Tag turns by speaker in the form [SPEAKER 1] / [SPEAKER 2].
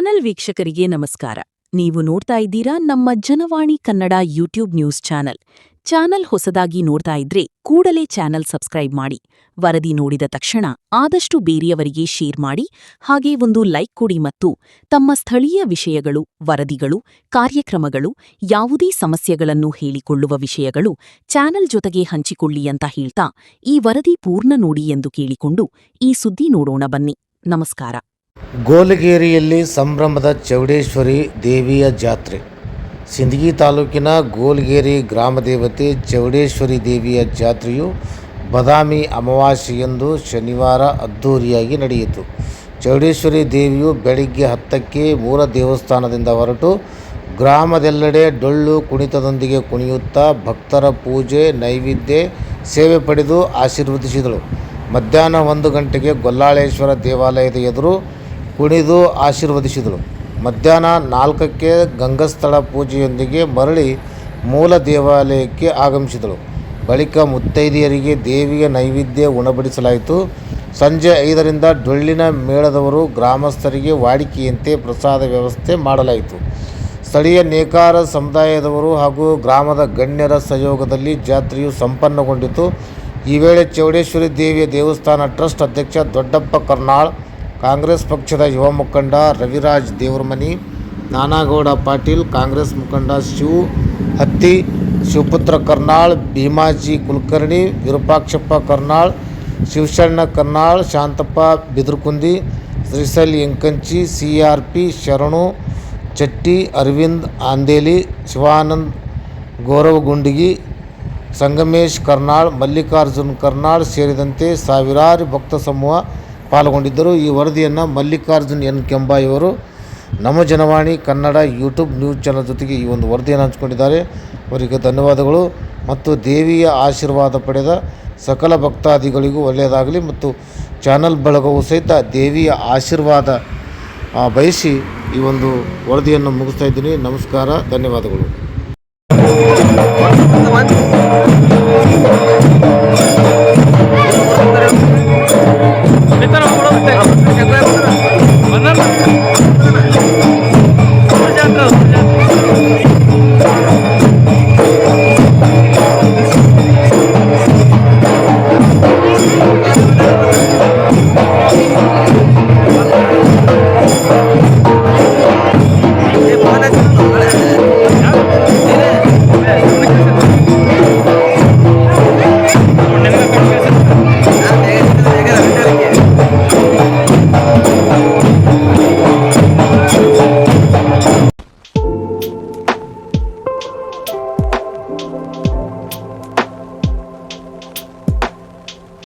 [SPEAKER 1] Channel ವೀಕ್ಷಕರಿಗೆ ನಮಸ್ಕಾರ. ನೀವು ನೋಡ್ತಾ ಇದ್ದೀರಾ ನಮ್ಮ Janavani Kannada YouTube news channel ಹೊಸದಾಗಿ ನೋಡ್ತಾ ಇದ್ರೆ ಕೂಡಲೇ ಚಾನೆಲ್ ಸಬ್ಸ್ಕ್ರೈಬ್ ಮಾಡಿ. ವರದಿ ನೋಡಿದ ತಕ್ಷಣ ಆದಷ್ಟು ಬೇರೆಯವರಿಗೆ ಶೇರ್ ಮಾಡಿ. ಹಾಗೆ ಒಂದು ಲೈಕ್ ಕೊಡಿ ಮತ್ತು ತಮ್ಮ ಸ್ಥಳೀಯ ವಿಷಯಗಳು, ವರದಿಗಳು, ಕಾರ್ಯಕ್ರಮಗಳು, ಯಾವುದೇ ಸಮಸ್ಯೆಗಳನ್ನು ಹೇಳಿಕೊಳ್ಳುವ ವಿಷಯಗಳು ಚಾನೆಲ್ ಜೊತೆಗೆ ಹಂಚಿಕೊಳ್ಳಿ ಅಂತ ಹೇಳ್ತಾ ಈ ವರದಿ ಪೂರ್ಣ ನೋಡಿ ಎಂದು ಕೇಳಿಕೊಂಡು ಈ ಸುದ್ದಿ ನೋಡೋಣ ಬನ್ನಿ. ನಮಸ್ಕಾರ.
[SPEAKER 2] ಗೋಲಗೇರಿಯಲ್ಲಿ ಸಂಭ್ರಮದ ಚೌಡೇಶ್ವರಿ ದೇವಿಯ ಜಾತ್ರೆ. ಸಿಂದಗಿ ತಾಲೂಕಿನ ಗೋಲಗೇರಿ ಗ್ರಾಮದೇವತೆ ಚೌಡೇಶ್ವರಿ ದೇವಿಯ ಜಾತ್ರೆಯು ಬದಾಮಿ ಅಮಾವಾಸ್ಯೆಯಂದು ಶನಿವಾರ ಅದ್ದೂರಿಯಾಗಿ ನಡೆಯಿತು. ಚೌಡೇಶ್ವರಿ ದೇವಿಯು ಬೆಳಿಗ್ಗೆ 10ಕ್ಕೆ ಮೂಲ ದೇವಸ್ಥಾನದಿಂದ ಹೊರಟು ಗ್ರಾಮದೆಲ್ಲೆಡೆ ಡೊಳ್ಳು ಕುಣಿತದೊಂದಿಗೆ ಕುಣಿಯುತ್ತಾ ಭಕ್ತರ ಪೂಜೆ, ನೈವೇದ್ಯ, ಸೇವೆ ಪಡೆದು ಆಶೀರ್ವದಿಸಿದಳು. ಮಧ್ಯಾಹ್ನ 1 ಗಂಟೆಗೆ ಗೊಲ್ಲಾಳೇಶ್ವರ ದೇವಾಲಯದ ಎದುರು ಕುಣಿದು ಆಶೀರ್ವದಿಸಿದಳು. ಮಧ್ಯಾಹ್ನ 4ಕ್ಕೆ ಗಂಗಸ್ಥಳ ಪೂಜೆಯೊಂದಿಗೆ ಮರಳಿ ಮೂಲ ದೇವಾಲಯಕ್ಕೆ ಆಗಮಿಸಿದಳು. ಬಳಿಕ ಮುತ್ತೈದೆಯರಿಗೆ ದೇವಿಯ ನೈವೇದ್ಯ ಉಣಬಡಿಸಲಾಯಿತು. ಸಂಜೆ 5ರಿಂದ ಡೊಳ್ಳಿನ ಮೇಳದವರು ಗ್ರಾಮಸ್ಥರಿಗೆ ವಾಡಿಕೆಯಂತೆ ಪ್ರಸಾದ ವ್ಯವಸ್ಥೆ ಮಾಡಲಾಯಿತು. ಸ್ಥಳೀಯ ನೇಕಾರ ಸಮುದಾಯದವರು ಹಾಗೂ ಗ್ರಾಮದ ಗಣ್ಯರ ಸಹಯೋಗದಲ್ಲಿ ಜಾತ್ರೆಯು ಸಂಪನ್ನಗೊಂಡಿತು. ಈ ವೇಳೆ ಚೌಡೇಶ್ವರಿ ದೇವಿಯ ದೇವಸ್ಥಾನ ಟ್ರಸ್ಟ್ ಅಧ್ಯಕ್ಷ ದೊಡ್ಡಪ್ಪ ಕರ್ನಾಳ್, ಕಾಂಗ್ರೆಸ್ ಪಕ್ಷದ ಯುವ ಮುಖಂಡ ರವಿರಾಜ್ ದೇವರಮನಿ, ನಾನಾಗೌಡ ಪಾಟೀಲ್, ಕಾಂಗ್ರೆಸ್ ಮುಖಂಡ ಶಿವು ಹತ್ತಿ, ಶಿವಪುತ್ರ ಕರ್ನಾಳ್, ಭೀಮಾಜಿ ಕುಲಕರ್ಣಿ, ವಿರೂಪಾಕ್ಷಪ್ಪ ಕರ್ನಾಳ್, ಶಿವಶಣ್ಣ ಕರ್ನಾಳ್, ಶಾಂತಪ್ಪ ಬಿದರಕುಂದಿ, ಶ್ರೀಸಲ್ ಎಂಕಂಚಿ, CRP ಶರಣು ಚಟ್ಟಿ, ಅರವಿಂದ್ ಆಂದೇಲಿ, ಶಿವಾನಂದ್ ಗೋರವಗುಂಡಿಗಿ, ಸಂಗಮೇಶ್ ಕರ್ನಾಳ್, ಮಲ್ಲಿಕಾರ್ಜುನ್ ಕರ್ನಾಳ್ ಸೇರಿದಂತೆ ಸಾವಿರಾರು ಭಕ್ತ ಸಮೂಹ ಪಾಲ್ಗೊಂಡಿದ್ದರು. ಈ ವರದಿಯನ್ನು ಮಲ್ಲಿಕಾರ್ಜುನ್ ಎನ್ ಕೆಂಬಾಯಿಯವರು ನಮ್ಮ Janavani Kannada YouTube news channel ಜೊತೆಗೆ ಈ ಒಂದು ವರದಿಯನ್ನು ಹಂಚಿಕೊಂಡಿದ್ದಾರೆ. ಅವರಿಗೆ ಧನ್ಯವಾದಗಳು. ಮತ್ತು ದೇವಿಯ ಆಶೀರ್ವಾದ ಪಡೆದ ಸಕಲ ಭಕ್ತಾದಿಗಳಿಗೂ ಒಳ್ಳೆಯದಾಗಲಿ ಮತ್ತು ಚಾನಲ್ ಬಳಗವು ಸಹಿತ ದೇವಿಯ ಆಶೀರ್ವಾದ ಬಯಸಿ ಈ ಒಂದು ವರದಿಯನ್ನು ಮುಗಿಸ್ತಾ ಇದ್ದೀನಿ. ನಮಸ್ಕಾರ, ಧನ್ಯವಾದಗಳು.